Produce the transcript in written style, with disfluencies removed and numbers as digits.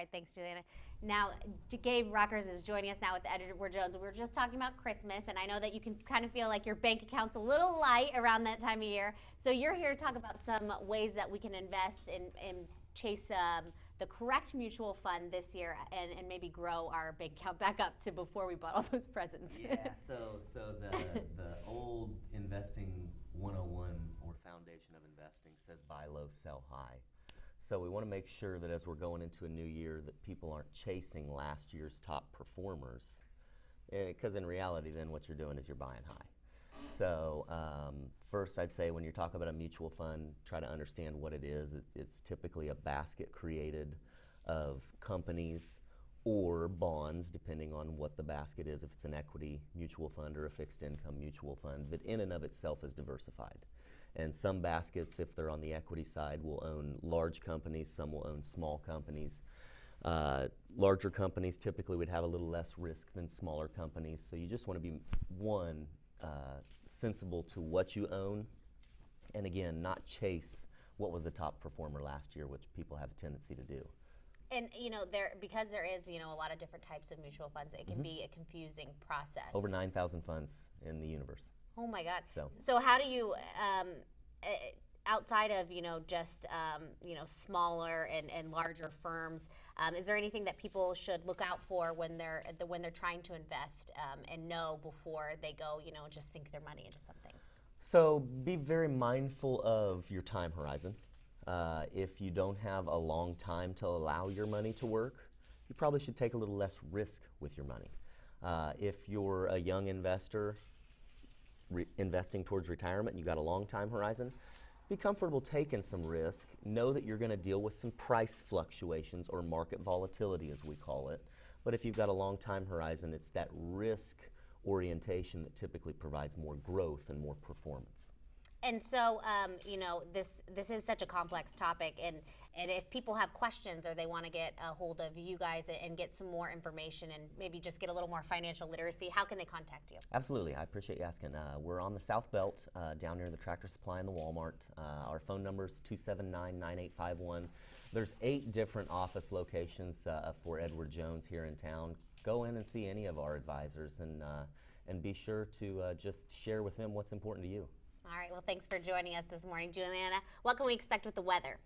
right, thanks, Juliana. Now, Gabe Rockers is joining us now with Edward Jones. We were just talking about Christmas, and I know that you can kind of feel like your bank account's a little light around that time of year. So you're here to talk about some ways that we can invest and chase the correct mutual fund this year, and maybe grow our bank account back up to before we bought all those presents. Yeah, so the old investing 101 or foundation of investing says buy low, sell high. So we want to make sure that as we're going into a new year that people aren't chasing last year's top performers, because in reality then what you're doing is you're buying high. So first I'd say when you're talking about a mutual fund, try to understand what it is. It's typically a basket created of companies or bonds, depending on what the basket is, if it's an equity mutual fund or a fixed income mutual fund, that in and of itself is diversified. And some baskets, if they're on the equity side, will own large companies, some will own small companies. Larger companies typically would have a little less risk than smaller companies, so you just want to be, one, sensible to what you own, and again, not chase what was the top performer last year, which people have a tendency to do. And because there is a lot of different types of mutual funds, it can be a confusing process. Over 9,000 funds in the universe. Oh my God! So how do you, outside of just smaller and larger firms, is there anything that people should look out for when they're trying to invest and know before they go just sink their money into something? So be very mindful of your time horizon. If you don't have a long time to allow your money to work, you probably should take a little less risk with your money. If you're a young investor investing towards retirement and you got a long time horizon, be comfortable taking some risk. Know that you're going to deal with some price fluctuations or market volatility, as we call it. But if you've got a long time horizon, it's that risk orientation that typically provides more growth and more performance. And so, this is such a complex topic, and if people have questions or they want to get a hold of you guys and get some more information and maybe just get a little more financial literacy, how can they contact you? Absolutely. I appreciate you asking. We're on the South Belt, down near the Tractor Supply and the Walmart. Our phone number is 279-9851. There's 8 different office locations for Edward Jones here in town. Go in and see any of our advisors, and be sure to just share with them what's important to you. All right, well, thanks for joining us this morning, Juliana. What can we expect with the weather?